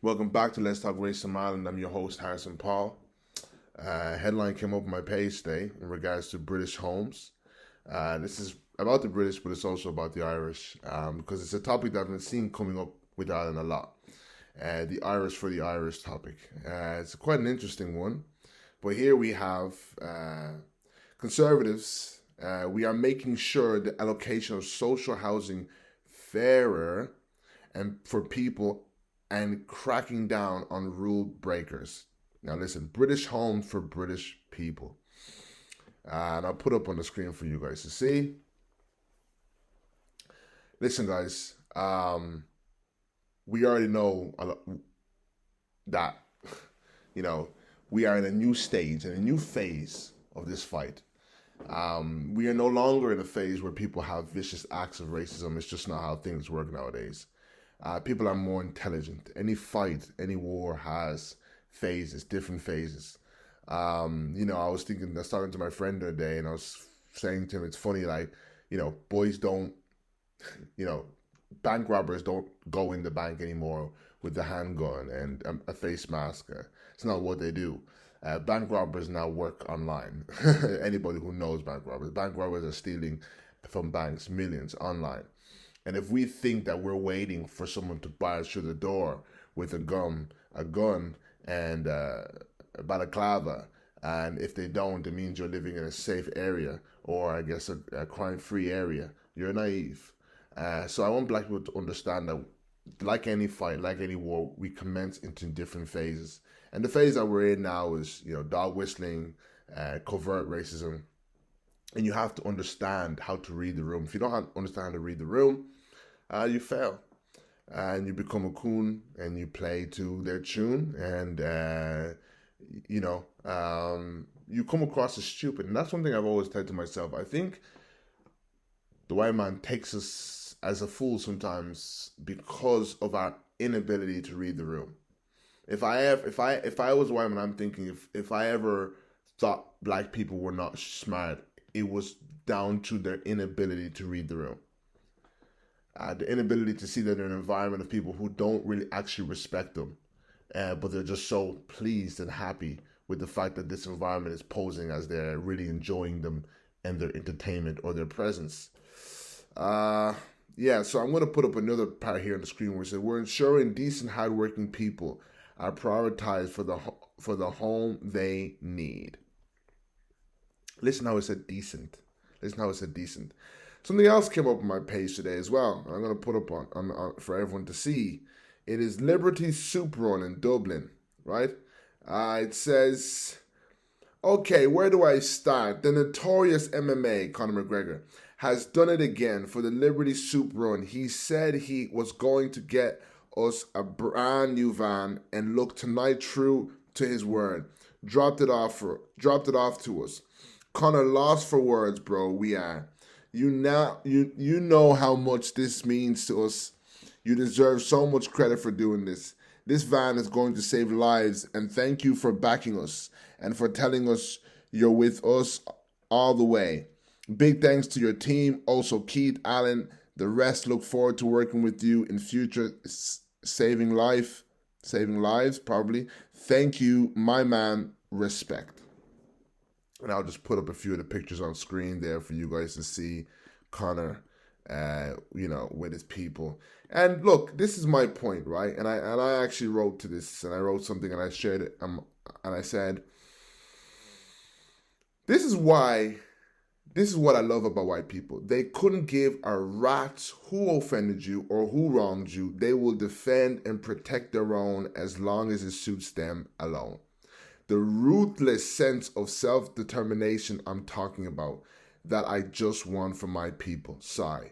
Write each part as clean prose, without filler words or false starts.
Welcome back to Let's Talk Racism Island. I'm your host, Harrison Paul. Headline came up on my page today in regards to British homes. This is about the British, but it's also about the Irish because it's a topic that I've been seeing coming up with Ireland a lot. The Irish for the Irish topic. It's quite an interesting one. But here we have conservatives. We are making sure the allocation of social housing fairer and for people and cracking down on rule breakers. Now listen, British homes for British people. And I'll put up on the screen for you guys to see. Listen, guys, we already know that, we are in a new stage and a new phase of this fight. We are no longer in a phase where people have vicious acts of racism. It's just not how things work nowadays. People are more intelligent. Any fight, any war has phases, different phases. I was talking to my friend the other day, and I was saying to him, it's funny, boys don't, bank robbers don't go in the bank anymore with the handgun and a face mask. It's not what they do. Bank robbers now work online. Anybody who knows bank robbers are stealing from banks millions online. And if we think that we're waiting for someone to barge through the door with a gun, and a balaclava, and if they don't, it means you're living in a safe area, or I guess a crime-free area, you're naive. So I want black people to understand that, like any fight, like any war, we commence into different phases. And the phase that we're in now is, dog whistling, covert racism. And you have to understand how to read the room. If you don't understand how to read the room, you fail. And you become a coon and you play to their tune. And, you come across as stupid. And that's one thing I've always said to myself. I think the white man takes us as a fool sometimes because of our inability to read the room. If I was a white man, I'm thinking if I ever thought black people were not smart, it was down to their inability to read the room. The inability to see that they're in an environment of people who don't really actually respect them, but they're just so pleased and happy with the fact that this environment is posing as they're really enjoying them and their entertainment or their presence. So I'm going to put up another part here on the screen where it says, we're ensuring decent, hardworking people are prioritized for the home they need. Listen how it said decent. Something else came up on my page today as well. I'm going to put up on for everyone to see. It is Liberty Soup Run in Dublin, right? It says, okay, where do I start? The notorious MMA, Conor McGregor, has done it again for the Liberty Soup Run. He said he was going to get us a brand new van, and look, tonight, true to his word, dropped it off to us. Conor, lost for words, bro. We are. You know how much this means to us. You deserve so much credit for doing this. This van is going to save lives, and thank you for backing us and for telling us you're with us all the way. Big thanks to your team, also Keith, Allen, the rest. Look forward to working with you in future, saving lives, probably. Thank you, my man. Respect. And I'll just put up a few of the pictures on screen there for you guys to see Conor, with his people. And look, this is my point, right? And I actually wrote to this, and I wrote something, and I shared it, and I said, this is what I love about white people. They couldn't give a rat's who offended you or who wronged you. They will defend and protect their own as long as it suits them alone. The ruthless sense of self-determination I'm talking about that I just want for my people. Sorry.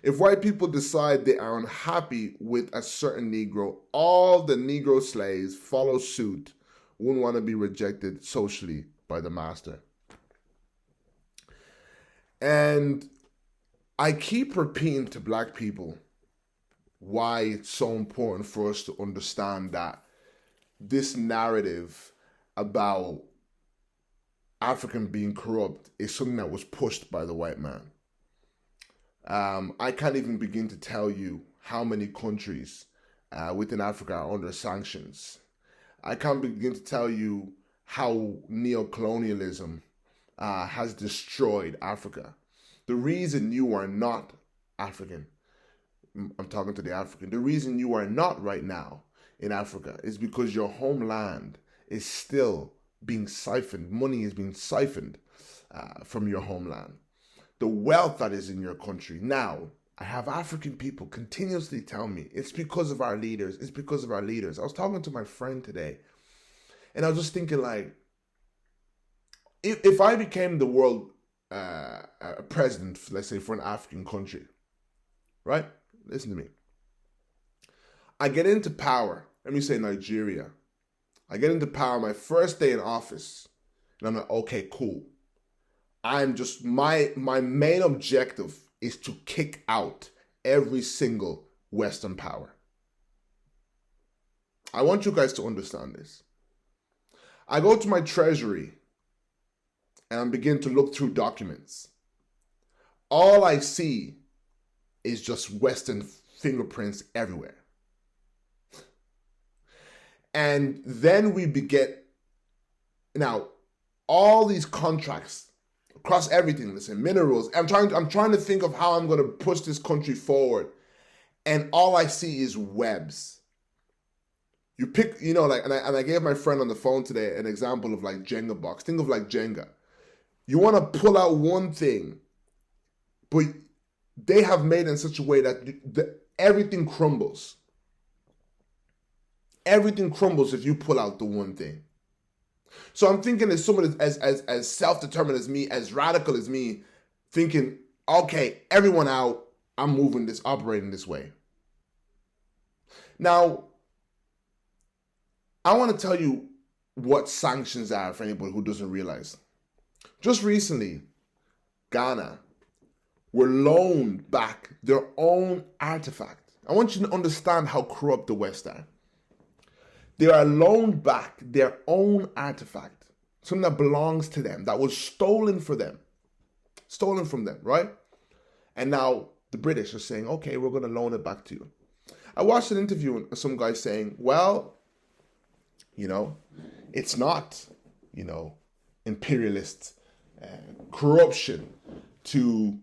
If white people decide they are unhappy with a certain Negro, all the Negro slaves follow suit, wouldn't want to be rejected socially by the master. And I keep repeating to black people why it's so important for us to understand that this narrative about African being corrupt is something that was pushed by the white man. I can't even begin to tell you how many countries within Africa are under sanctions. I can't begin to tell you how neocolonialism has destroyed Africa. The reason you are not African, I'm talking to the African, the reason you are not right now in Africa is because your homeland is still being siphoned. Money is being siphoned from your homeland. The wealth that is in your country. Now, I have African people continuously tell me it's because of our leaders. It's because of our leaders. I was talking to my friend today, and I was just thinking, like, if I became the world president, let's say, for an African country, right? Listen to me. I get into power. Let me say Nigeria. I get into power my first day in office, and I'm like, okay, cool. I'm just, my main objective is to kick out every single Western power. I want you guys to understand this. I go to my treasury and I begin to look through documents. All I see is just Western fingerprints everywhere. And then we begin, now, all these contracts across everything, listen, minerals. I'm trying to think of how I'm going to push this country forward. And all I see is webs. You pick, like, and I gave my friend on the phone today an example of like Jenga box. Think of like Jenga. You want to pull out one thing, but they have made it in such a way that everything crumbles. Everything crumbles if you pull out the one thing. So I'm thinking as someone as self-determined as me, as radical as me, thinking, okay, everyone out, I'm moving this, operating this way. Now, I want to tell you what sanctions are for anybody who doesn't realize. Just recently, Ghana were loaned back their own artifact. I want you to understand how corrupt the West are. They are loaned back their own artifact, something that belongs to them, that was stolen from them, right? And now the British are saying, okay, we're going to loan it back to you. I watched an interview with some guy saying, well, it's not, imperialist corruption to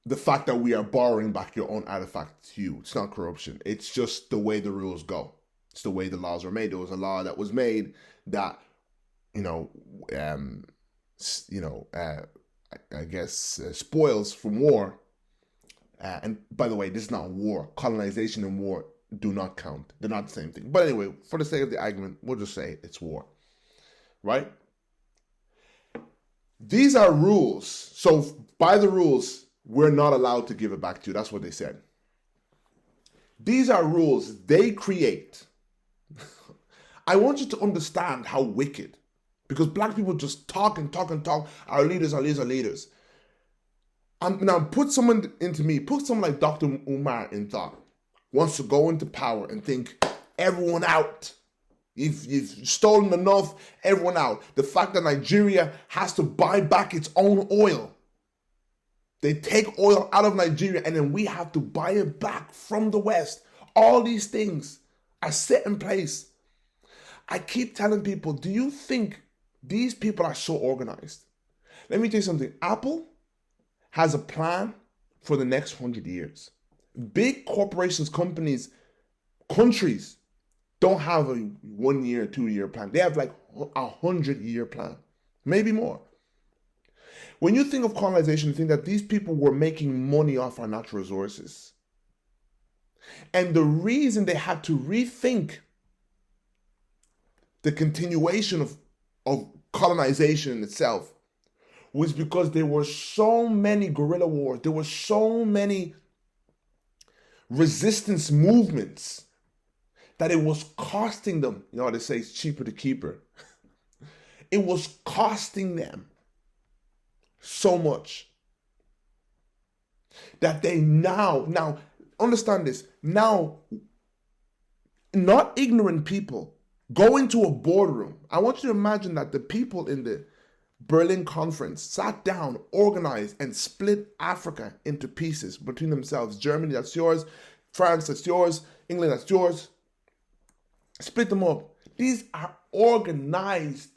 the fact that we are borrowing back your own artifact to you. It's not corruption. It's just the way the rules go. It's the way the laws were made. There was a law that was made that, spoils from war. And by the way, this is not war. Colonization and war do not count. They're not the same thing. But anyway, for the sake of the argument, we'll just say it's war. Right? These are rules. So by the rules, we're not allowed to give it back to you. That's what they said. These are rules they create. I want you to understand how wicked. Because black people just talk and talk and talk. Our leaders, our leaders, our leaders. Now put someone like Dr. Umar in thought. Wants to go into power and think, everyone out. You've stolen enough, everyone out. The fact that Nigeria has to buy back its own oil. They take oil out of Nigeria and then we have to buy it back from the West. All these things are set in place. I keep telling people, do you think these people are so organized? Let me tell you something. Apple has a plan for the next 100 years. Big corporations, companies, countries don't have a 1 year, 2 year plan. They have like a 100-year plan, maybe more. When you think of colonization, you think that these people were making money off our natural resources. And the reason they had to rethink the continuation of colonization in itself was because there were so many guerrilla wars, there were so many resistance movements that it was costing them. You know how they say it's cheaper to keep her. It was costing them so much that they now understand this. Now, not ignorant people go into a boardroom. I want you to imagine that the people in the Berlin conference sat down, organized, and split Africa into pieces between themselves. Germany, that's yours. France, that's yours. England, that's yours. Split them up. These are organized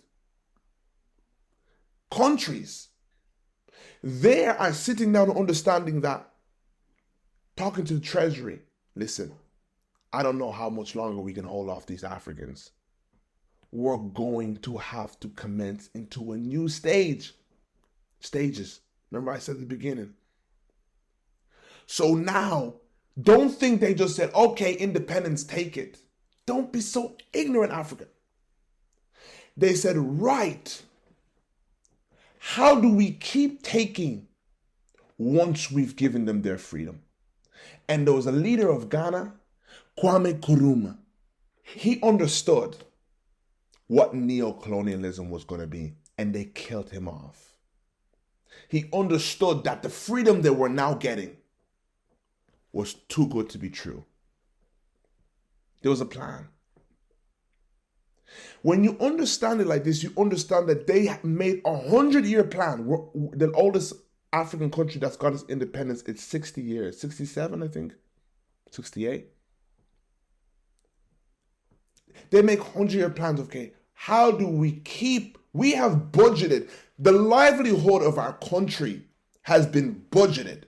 countries. They are sitting down and understanding that, talking to the treasury, listen, I don't know how much longer we can hold off these Africans. We're going to have to commence into a new stages. Remember I said at the beginning. So now, don't think they just said, okay, independence, take it. Don't be so ignorant, Africa. They said, right, how do we keep taking once we've given them their freedom? And there was a leader of Ghana, Kwame Nkrumah. He understood what neocolonialism was going to be, and they killed him off. He understood that the freedom they were now getting was too good to be true. There was a plan. When you understand it like this, you understand that they made a 100-year plan. The oldest African country that's got its independence, it's 60 years. 67, I think. 68. They make 100-year plans. Okay, how do we have budgeted. The livelihood of our country has been budgeted.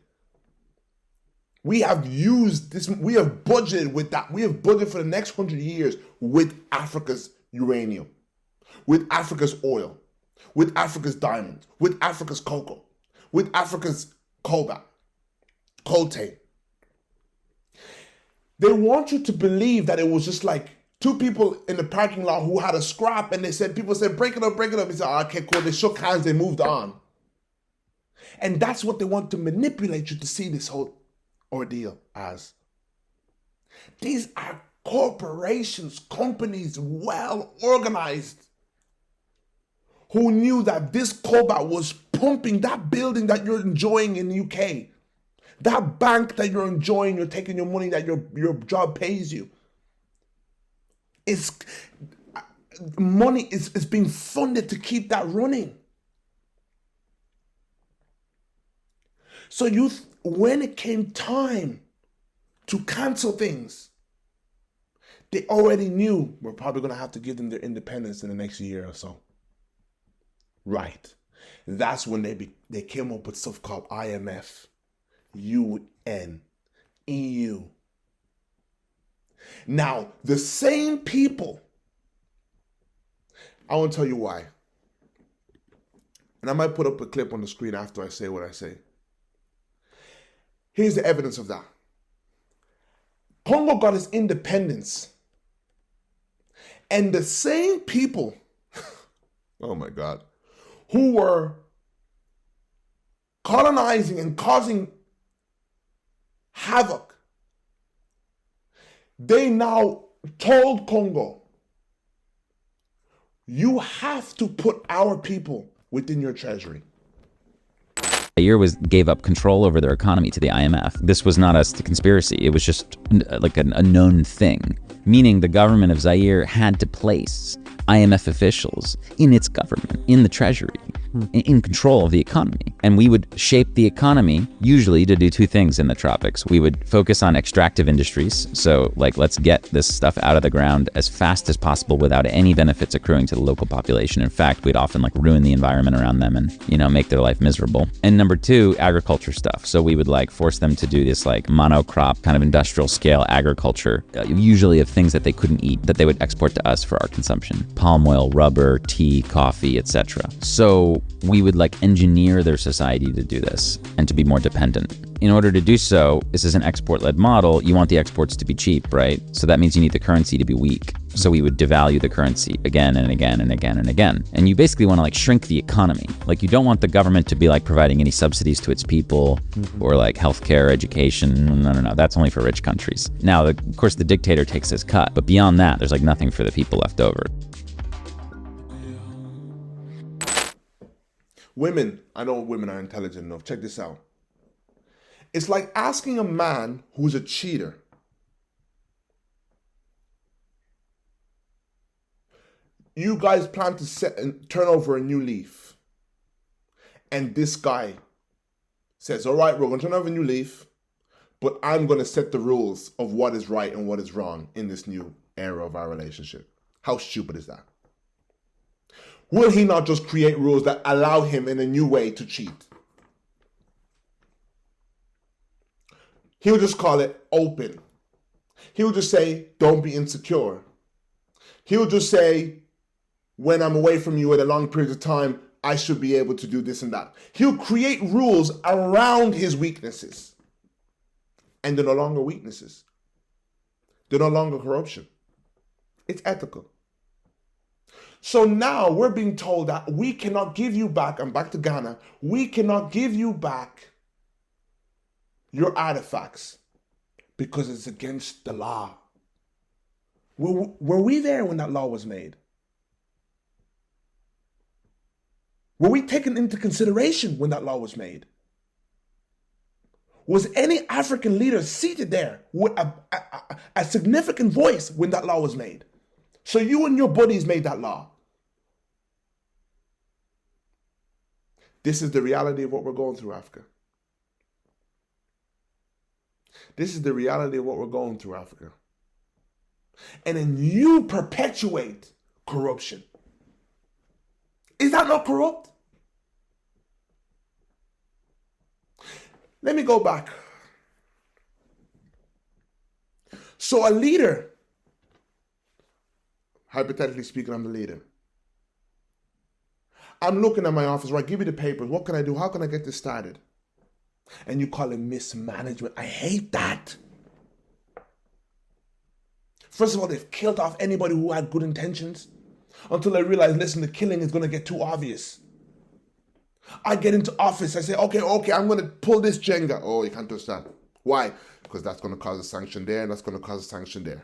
We have used this, we have budgeted with that. We have budgeted for the next 100 years with Africa's uranium, with Africa's oil, with Africa's diamonds, with Africa's cocoa, with Africa's coltan. They want you to believe that it was just like two people in the parking lot who had a scrap, and people said, break it up. He said, okay, cool. They shook hands, they moved on. And that's what they want to manipulate you to see this whole ordeal as. These are corporations, companies, well organized, who knew that this cobalt was pumping that building that you're enjoying in the UK, that bank that you're enjoying, you're taking your money that your job pays you. Money is being funded to keep that running. So when it came time to cancel things, they already knew we're probably going to have to give them their independence in the next year or so. Right. That's when they came up with stuff called IMF, UN, EU. Now, the same people, I want to tell you why. And I might put up a clip on the screen after I say what I say. Here's the evidence of that. Congo got its independence. And the same people, oh my God, who were colonizing and causing havoc, they now told Congo, you have to put our people within your treasury. Zaire gave up control over their economy to the IMF. This was not a conspiracy. It was just like a known thing, meaning the government of Zaire had to place IMF officials in its government, in the treasury, in control of the economy. And we would shape the economy, usually to do two things in the tropics. We would focus on extractive industries. So like, let's get this stuff out of the ground as fast as possible without any benefits accruing to the local population. In fact, we'd often like ruin the environment around them and, make their life miserable. And number two, agriculture stuff. So we would like force them to do this like monocrop kind of industrial scale agriculture, usually of things that they couldn't eat, that they would export to us for our consumption. Palm oil, rubber, tea, coffee, etc. So we would like engineer their society to do this and to be more dependent. In order to do so, this is an export-led model. You want the exports to be cheap, right? So that means you need the currency to be weak. So we would devalue the currency again and again and again and again. And you basically want to like shrink the economy. Like you don't want the government to be like providing any subsidies to its people or like healthcare, education. No. That's only for rich countries. Now, of course, the dictator takes his cut. But beyond that, there's like nothing for the people left over. Women, I know women are intelligent enough. Check this out. It's like asking a man who's a cheater, you guys plan to turn over a new leaf. And this guy says, all right, we're going to turn over a new leaf. but I'm going to set the rules of what is right and what is wrong in this new era of our relationship. How stupid is that? Will he not just create rules that allow him in a new way to cheat? He'll just call it open. He'll just say, don't be insecure. He'll just say, when I'm away from you at a long period of time, I should be able to do this and that. He'll create rules around his weaknesses. And they're no longer weaknesses. They're no longer corruption. It's ethical. So now we're being told that we cannot give you back, I'm back to Ghana, we cannot give you back your artifacts because it's against the law. Were we there when that law was made? Were we taken into consideration when that law was made? Was any African leader seated there with a significant voice when that law was made? So you and your buddies made that law. This is the reality of what we're going through, Africa. This is the reality of what we're going through, Africa. And then you perpetuate corruption. Is that not corrupt? Let me go back. So a leader, hypothetically speaking, I'm the leader. I'm looking at my office, right? Give me the papers. What can I do? How can I get this started? And you call it mismanagement. I hate that. First of all, they've killed off anybody who had good intentions until they realize, listen, the killing is going to get too obvious. I get into office. I say, okay, I'm going to pull this Jenga. Oh, you can't touch that. Why? Because that's going to cause a sanction there, and that's going to cause a sanction there.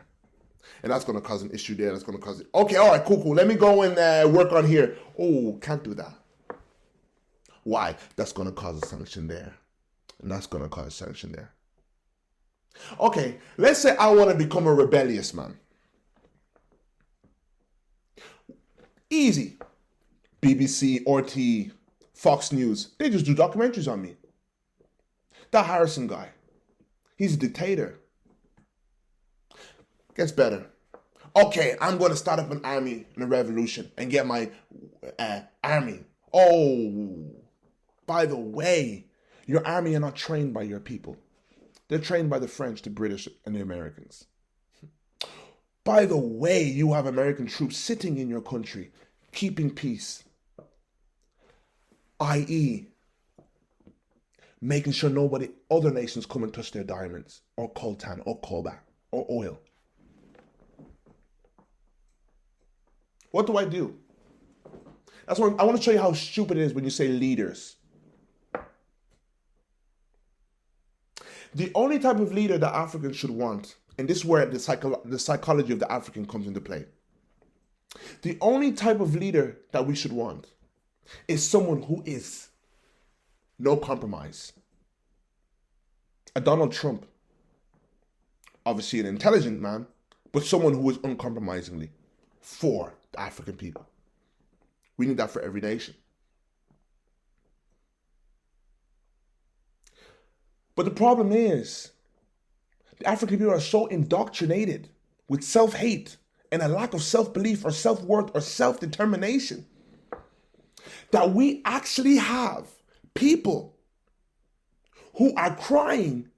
And that's going to cause an issue there, and that's going to cause it. Okay, all right, cool. Let me go and work on here. Oh, can't do that. Why? That's going to cause a sanction there. And that's going to cause a sanction there. Okay, let's say I want to become a rebellious man. Easy. BBC, RT, Fox News, they just do documentaries on me. That Harrison guy, he's a dictator. Gets better. Okay, I'm going to start up an army and a revolution and get my army. Oh, by the way, your army are not trained by your people. They're trained by the French, the British, and the Americans. By the way, you have American troops sitting in your country, keeping peace. i.e., making sure nobody, other nations come and touch their diamonds, or coltan, or cobalt, or oil. What do I do? That's what I want to show you how stupid it is when you say leaders. The only type of leader that Africans should want, and this is where the psychology of the African comes into play. The only type of leader that we should want is someone who is no compromise. A Donald Trump, obviously an intelligent man, but someone who is uncompromisingly for the African people. We need that for every nation. But the problem is, the African people are so indoctrinated with self-hate and a lack of self-belief or self-worth or self-determination that we actually have people who are crying,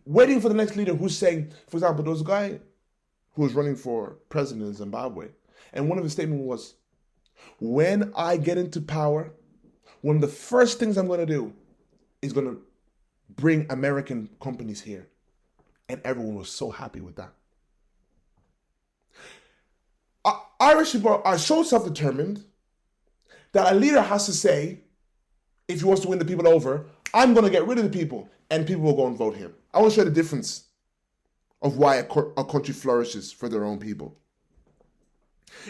waiting for the next leader who's saying, for example, there was a guy who was running for president in Zimbabwe, and one of his statements was, when I get into power, one of the first things I'm going to do is going to bring American companies here. And everyone was so happy with that. Irish people are so self-determined that a leader has to say, if he wants to win the people over, I'm going to get rid of the people, and people will go and vote him. I want to show you the difference of why a country flourishes for their own people.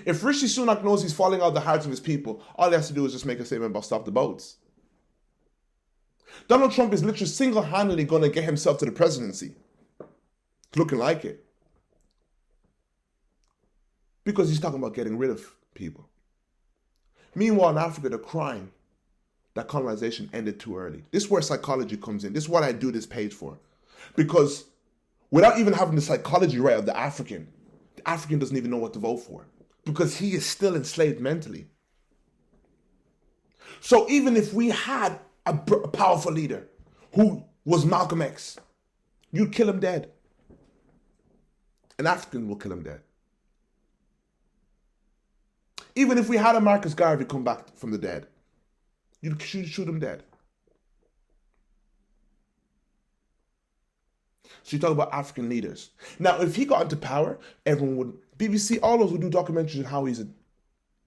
If Rishi Sunak knows he's falling out of the hearts of his people, all he has to do is just make a statement about stop the boats. Donald Trump is literally single-handedly going to get himself to the presidency. It's looking like it. Because he's talking about getting rid of people. Meanwhile, in Africa, they're crying that colonization ended too early. This is where psychology comes in. This is what I do this page for. Because without even having the psychology right of the African doesn't even know what to vote for because he is still enslaved mentally. So even if we had a powerful leader who was Malcolm X, you'd kill him dead. An African will kill him dead. Even if we had a Marcus Garvey come back from the dead, you'd shoot him dead. So you talk about African leaders. Now, if he got into power, everyone would, BBC, all those would do documentaries on how he's a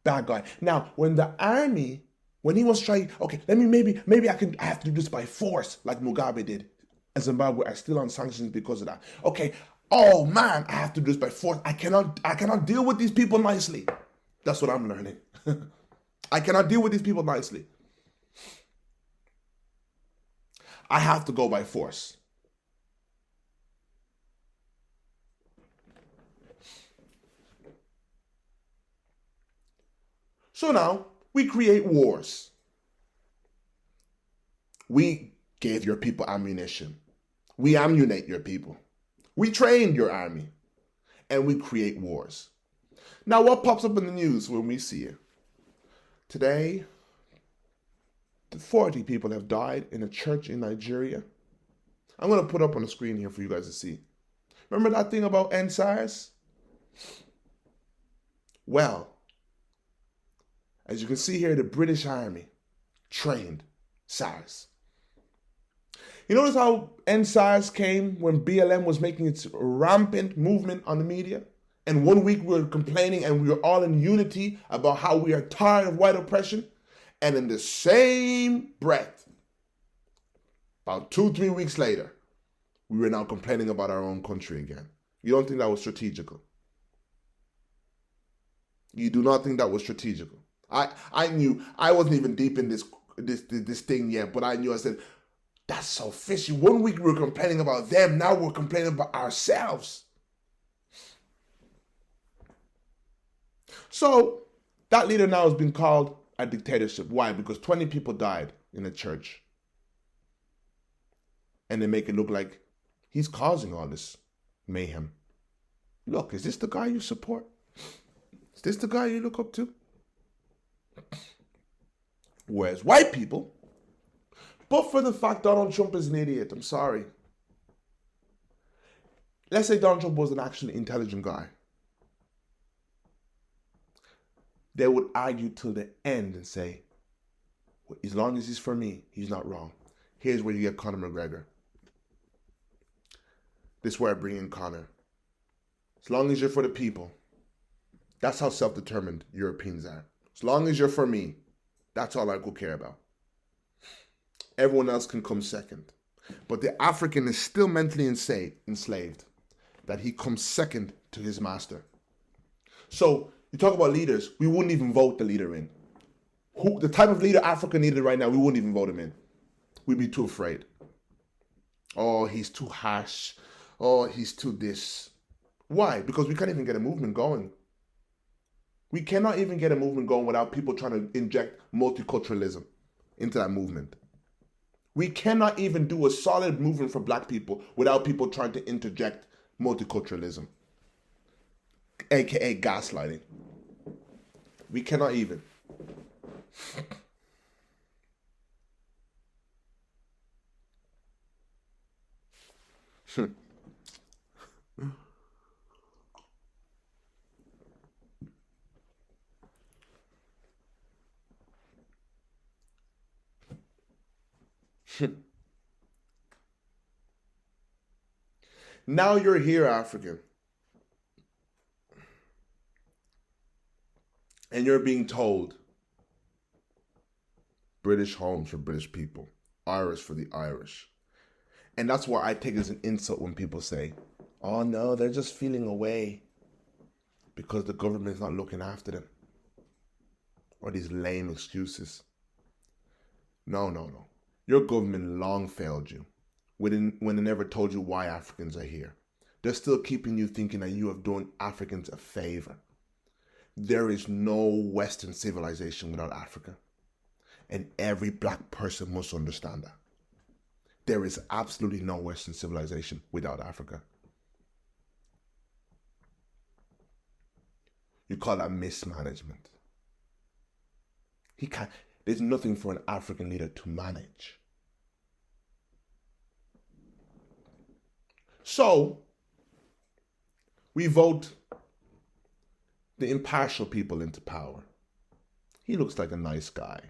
bad guy. Now, when the army, when he was trying, okay, maybe I have to do this by force, like Mugabe did. And Zimbabwe are still on sanctions because of that. Okay, oh man, I have to do this by force. I cannot deal with these people nicely. That's what I'm learning. I cannot deal with these people nicely. I have to go by force. So now we create wars. We gave your people ammunition. We ammunition your people. We train your army. And we create wars. Now what pops up in the news when we see it? Today, 40 people have died in a church in Nigeria. I'm going to put up on the screen here for you guys to see. Remember that thing about end SARS? Well, as you can see here, the British Army trained SARS. You notice how end SARS came when BLM was making its rampant movement on the media? And 1 week we were complaining and we were all in unity about how we are tired of white oppression. And in the same breath, about 2-3 weeks later, we were now complaining about our own country again. You don't think that was strategical? You do not think that was strategical? I knew, I wasn't even deep in this thing yet, but I knew, I said, that's so fishy. 1 week we were complaining about them, now we're complaining about ourselves. So that leader now has been called a dictatorship. Why? Because 20 people died in a church. And they make it look like he's causing all this mayhem. Look, is this the guy you support? Is this the guy you look up to? Whereas white people, but for the fact Donald Trump is an idiot, I'm sorry. Let's say Donald Trump was an actually intelligent guy. They would argue till the end and say, well, as long as he's for me, he's not wrong. Here's where you get Conor McGregor. This is where I bring in Conor. As long as you're for the people, that's how self-determined Europeans are. As long as you're for me, that's all I could care about. Everyone else can come second. But the African is still mentally enslaved, that he comes second to his master. So, you talk about leaders, we wouldn't even vote the leader in. The type of leader Africa needed right now, we wouldn't even vote him in. We'd be too afraid. Oh, he's too harsh. Oh, he's too this. Why? Because we can't even get a movement going. We cannot even get a movement going without people trying to inject multiculturalism into that movement. We cannot even do a solid movement for black people without people trying to interject multiculturalism, aka gaslighting. We cannot even. Now you're here, African. And you're being told British homes for British people, Irish for the Irish. And that's why I take it as an insult when people say, oh no, they're just feeling away because the government's not looking after them. Or these lame excuses. No. Your government long failed you when they never told you why Africans are here. They're still keeping you thinking that you have done Africans a favor. There is no Western civilization without Africa. And every black person must understand that. there is absolutely no Western civilization without Africa. You call that mismanagement. There's nothing for an African leader to manage. So, we vote the impartial people into power. He looks like a nice guy.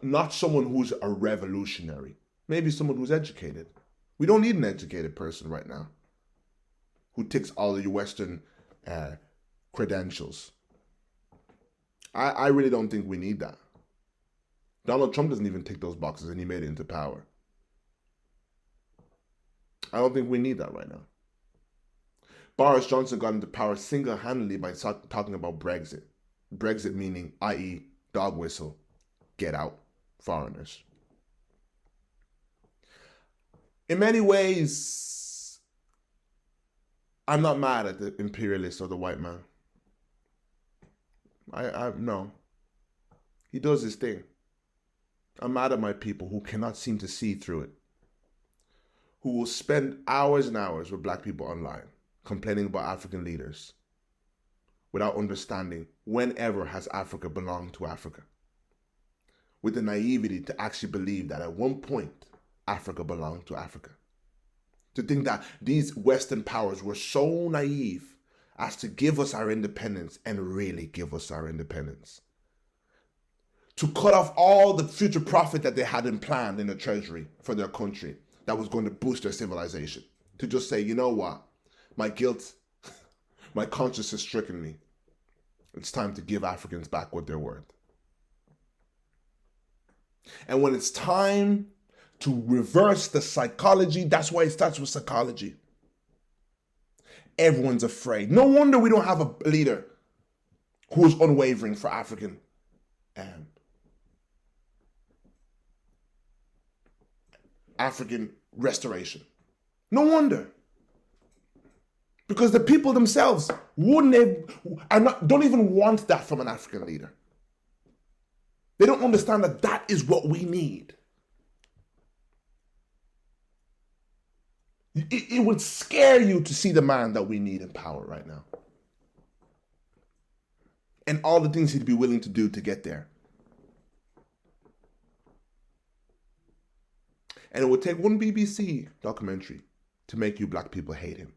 Not someone who's a revolutionary. Maybe someone who's educated. We don't need an educated person right now who ticks all of your Western credentials. I really don't think we need that. Donald Trump doesn't even tick those boxes, and he made it into power. I don't think we need that right now. Boris Johnson got into power single-handedly by talking about Brexit. Brexit meaning, i.e., dog whistle, get out, foreigners. In many ways, I'm not mad at the imperialist or the white man. No. He does his thing. I'm mad at my people who cannot seem to see through it. Who will spend hours and hours with black people online, complaining about African leaders, without understanding whenever has Africa belonged to Africa. With the naivety to actually believe that at one point, Africa belonged to Africa. To think that these Western powers were so naive as to give us our independence and really give us our independence. To cut off all the future profit that they had planned in the treasury for their country that was going to boost their civilization. To just say, you know what? My guilt, my conscience has stricken me. It's time to give Africans back what they're worth. And when it's time to reverse the psychology, that's why it starts with psychology. Everyone's afraid. No wonder we don't have a leader who's unwavering for African restoration. No wonder. Because the people themselves don't even want that from an African leader. They don't understand that that is what we need. It would scare you to see the man that we need in power right now. And all the things he'd be willing to do to get there. And it would take one BBC documentary to make you black people hate him.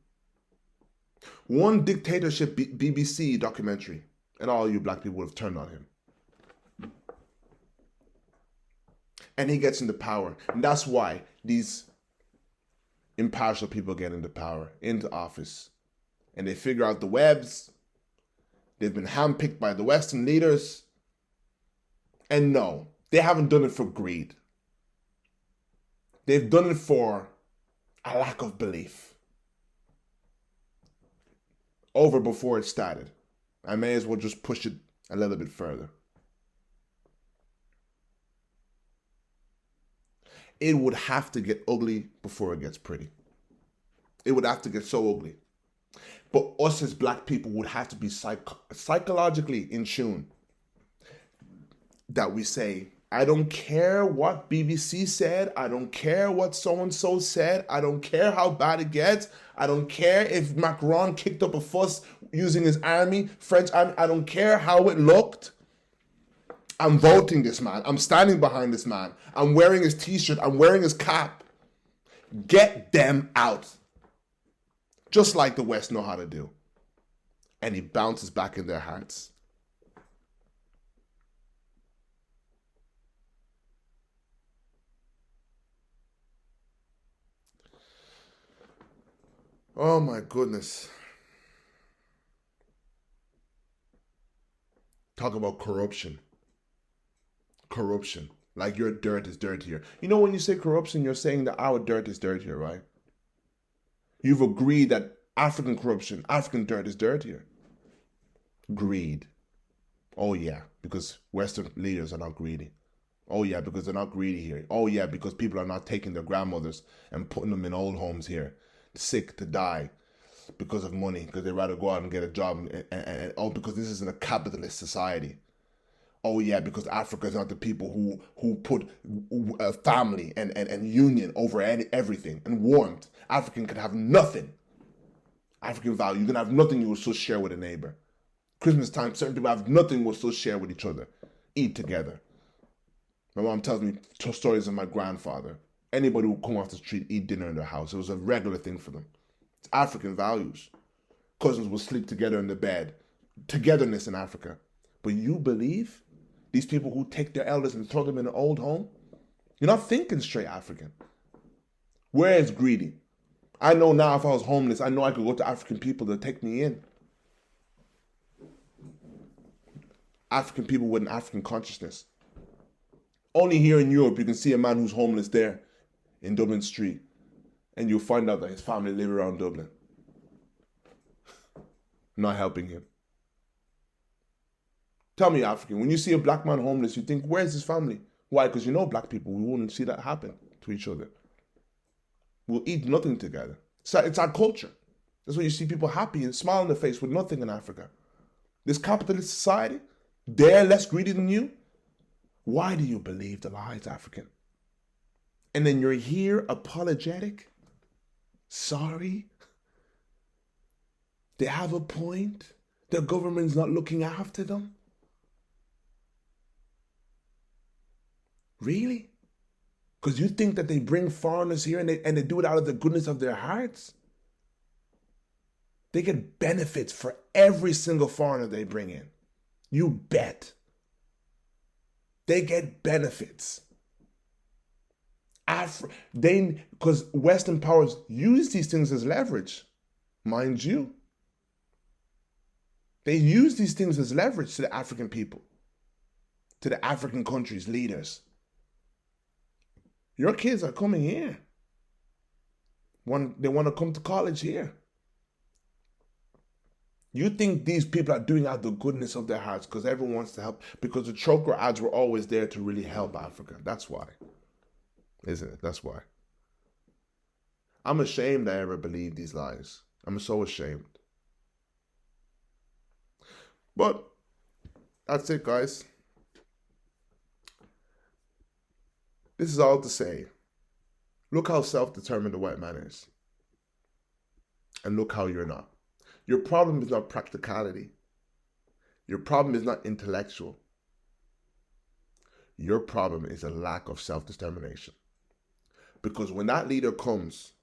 One dictatorship BBC documentary, and all you black people would have turned on him. And he gets into power. And that's why these impartial people get into power, into office. And they figure out the webs. They've been handpicked by the Western leaders. And no, they haven't done it for greed. They've done it for a lack of belief. Over before it started. I may as well just push it a little bit further. It would have to get ugly before it gets pretty. It would have to get so ugly. But us as black people would have to be psychologically in tune. That we say, I don't care what BBC said. I don't care what so-and-so said. I don't care how bad it gets. I don't care if Macron kicked up a fuss using his army, French army. I don't care how it looked. I'm voting this man. I'm standing behind this man. I'm wearing his t-shirt. I'm wearing his cap. Get them out. Just like the West know how to do. And he bounces back in their hearts. Oh my goodness. Talk about corruption. Corruption. Like your dirt is dirtier. You know when you say corruption, you're saying that our dirt is dirtier, right? You've agreed that African corruption, African dirt is dirtier. Greed. Oh yeah, because Western leaders are not greedy. Oh yeah, because they're not greedy here. Oh yeah, because people are not taking their grandmothers and putting them in old homes here. Sick to die because of money, because they'd rather go out and get a job, and because this isn't a capitalist society. Oh yeah, because Africans are the people who put family and union over everything, and warmth. African can have nothing. African value. You can have nothing you will still share with a neighbor. Christmas time, certain people have nothing will still share with each other. Eat together. My mom tells me stories of my grandfather. Anybody who come off the street, eat dinner in their house. It was a regular thing for them. It's African values. Cousins will sleep together in the bed. Togetherness in Africa. But you believe these people who take their elders and throw them in an old home? You're not thinking straight African. Where is greedy? I know now if I was homeless, I know I could go to African people to take me in. African people with an African consciousness. Only here in Europe you can see a man who's homeless there in Dublin Street, and you'll find out that his family live around Dublin. Not helping him. Tell me, African, when you see a black man homeless, you think, where's his family? Why? Because you know black people, we wouldn't see that happen to each other. We'll eat nothing together. So it's our culture. That's why you see people happy and smile on their face with nothing in Africa. This capitalist society, they're less greedy than you. Why do you believe the lies, African? And then you're here apologetic? Sorry? They have a point? The government's not looking after them? Really? Because you think that they bring foreigners here and they do it out of the goodness of their hearts? They get benefits for every single foreigner they bring in. You bet. They get benefits. Because Western powers use these things as leverage, mind you. They use these things as leverage to the African people, to the African countries' leaders. Your kids are coming here. They want to come to college here. You think these people are doing out the goodness of their hearts because everyone wants to help, because the choker ads were always there to really help Africa. That's why. Isn't it? That's why. I'm ashamed I ever believed these lies. I'm so ashamed. But that's it, guys. This is all to say, look how self-determined the white man is. And look how you're not. Your problem is not practicality. Your problem is not intellectual. Your problem is a lack of self-determination. Because when that leader comes,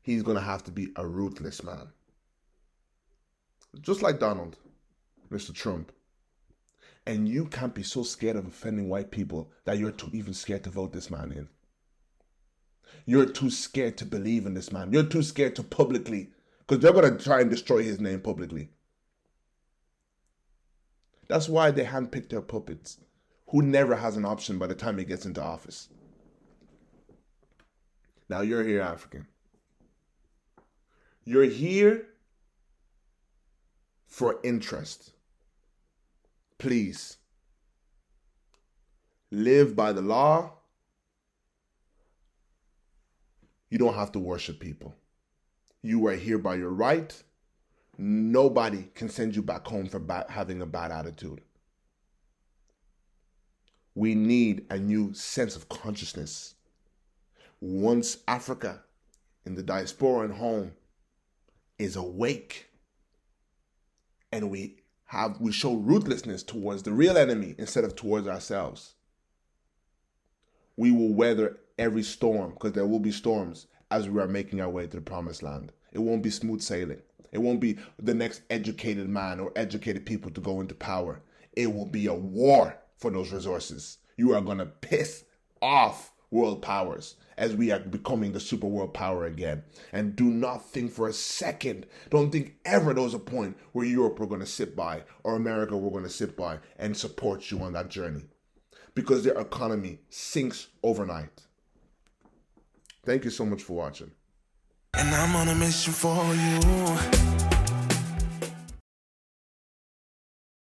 he's going to have to be a ruthless man. Just like Donald, Mr. Trump. And you can't be so scared of offending white people that you're too even scared to vote this man in. You're too scared to believe in this man. You're too scared to publicly, because they're going to try and destroy his name publicly. That's why they handpick their puppets, who never has an option by the time he gets into office. Now you're here, African. You're here for interest. Please, live by the law. You don't have to worship people. You are here by your right. Nobody can send you back home for having a bad attitude. We need a new sense of consciousness. Once Africa, in the diaspora and home, is awake, and we show ruthlessness towards the real enemy instead of towards ourselves, we will weather every storm, because there will be storms as we are making our way to the promised land. It won't be smooth sailing. It won't be the next educated man or educated people to go into power. It will be a war for those resources. You are going to piss off world powers as we are becoming the super world power again. And do not think for a second, don't think ever there was a point where Europe were going to sit by or America were going to sit by and support you on that journey, because their economy sinks overnight. Thank you so much for watching. And I'm on a mission for you.